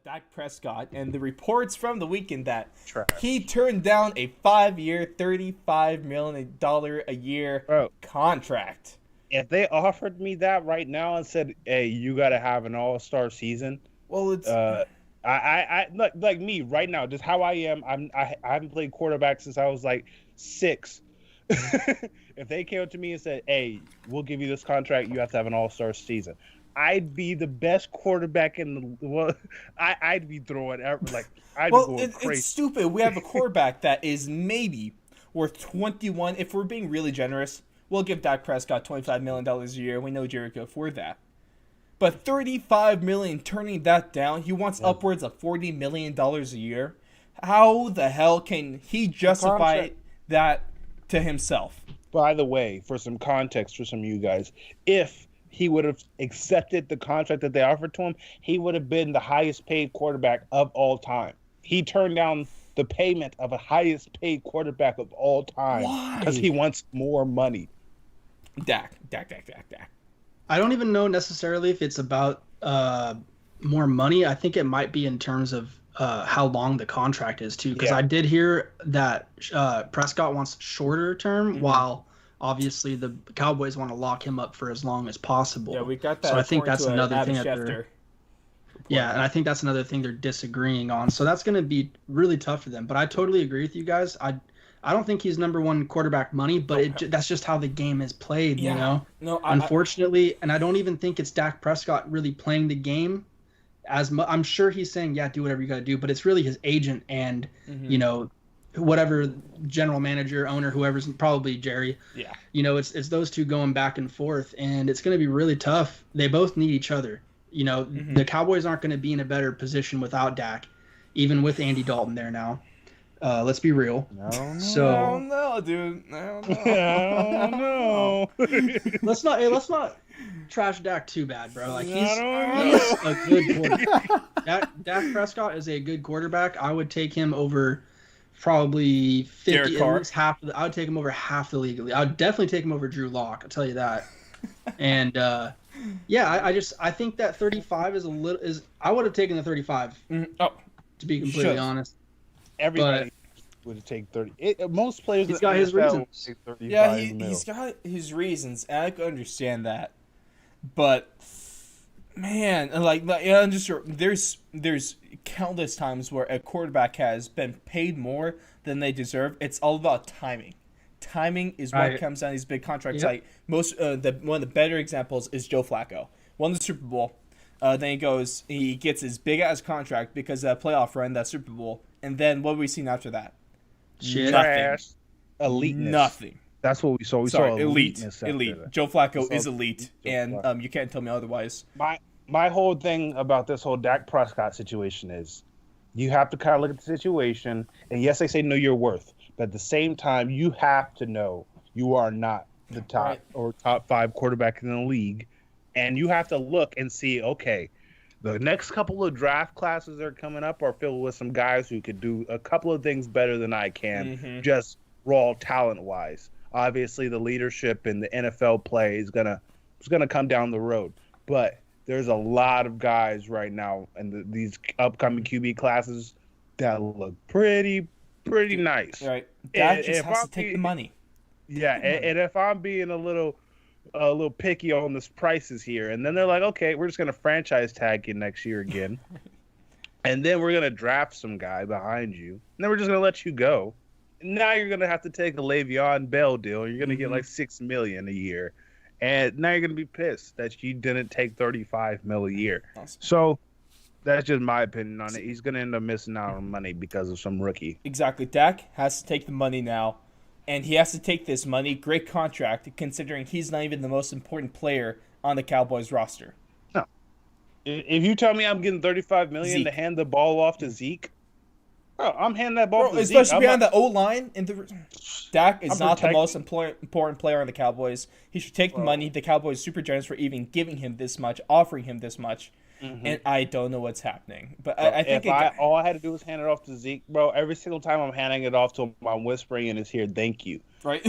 Dak Prescott, and the reports from the weekend that Trash. he turned down a 5-year, $35 million a year Bro, contract. if they offered me that right now and said, "Hey, you got to have an all-star season," Well, it's I like me right now, just how I am. I haven't played quarterback since I was like 6. If they came up to me and said, "Hey, we'll give you this contract, you have to have an all-star season," I'd be the best quarterback in the world. I'd be throwing I'd be going it's crazy. stupid. We have a quarterback that is maybe worth 21. If we're being really generous, we'll give Dak Prescott $25 million a year. We know Jerry could afford that. But $35 million, turning that down, he wants upwards of $40 million a year. How the hell can he justify that to himself? By the way, for some context for some of you guys, if he would have accepted the contract that they offered to him, he would have been the highest paid quarterback of all time. He turned down the payment of a highest paid quarterback of all time Why? because he wants more money. Dak. I don't even know necessarily if it's about more money. I think it might be in terms of how long the contract is too. Because I did hear that Prescott wants shorter term, while obviously the Cowboys want to lock him up for as long as possible. Yeah, we got that. So I think that's another thing that and I think that's another thing they're disagreeing on. So that's going to be really tough for them. But I totally agree with you guys. I don't think he's number one quarterback money, but that's just how the game is played, you know? No, unfortunately, and I don't even think it's Dak Prescott really playing the game as much. I'm sure he's saying, yeah, do whatever you got to do, but it's really his agent and, you know, whatever general manager, owner, whoever's probably Jerry. Yeah. You know, it's those two going back and forth, and it's going to be really tough. They both need each other. You know, the Cowboys aren't going to be in a better position without Dak, even with Andy Dalton there now. Let's be real. No, dude. No. Let's not trash Dak too bad, bro. Like he's a good quarterback. Dak Prescott is a good quarterback. I would take him over probably 50, at least half. I would take him over half the league. I would definitely take him over Drew Lock. I'll tell you that. And I think that 35 is I would have taken the 35. To be completely honest. Everybody would take 30. Most players. He's got his reasons. Yeah, he's got his reasons, and I can understand that. But man, there's countless times where a quarterback has been paid more than they deserve. It's all about timing. Timing is what comes down to these big contracts. Like one of the better examples is Joe Flacco. Won the Super Bowl. Then he gets his big ass contract because of that playoff run, that Super Bowl. And then what have we seen after that? Shit. Trash. Eliteness. Nothing. That's what we saw. We saw elite. Joe Flacco is elite, and you can't tell me otherwise. My whole thing about this whole Dak Prescott situation is you have to kind of look at the situation. And yes, they say know your worth. But at the same time, you have to know you are not the top or top 5 quarterback in the league. And you have to look and see, okay, the next couple of draft classes that are coming up are filled with some guys who could do a couple of things better than I can, just raw talent-wise. Obviously, the leadership in the NFL play is gonna come down the road. But there's a lot of guys right now in these upcoming QB classes that look pretty nice. Right. Dak just has to take the money. Yeah, and if I'm being a little picky on the prices here, and then they're like, okay, we're just gonna franchise tag you next year again, and then we're gonna draft some guy behind you, and then we're just gonna let you go. Now you're gonna have to take a Le'Veon Bell deal. You're gonna get like $6 million a year, and now you're gonna be pissed that you didn't take $35 million a year. Awesome. So that's just my opinion on it. He's gonna end up missing out on money because of some rookie. Exactly. Dak has to take the money now. And he has to take this money. Great contract, considering he's not even the most important player on the Cowboys roster. No. If you tell me I'm getting $35 million to hand the ball off to Zeke, bro, I'm handing that ball to Zeke. Especially behind the O-line. Dak is not the most important player on the Cowboys. He should take the money. The Cowboys super generous for even giving him this much, offering him this much. And I don't know what's happening. But I think all I had to do was hand it off to Zeke, bro. Every single time I'm handing it off to him, I'm whispering in his ear, "Thank you." Right.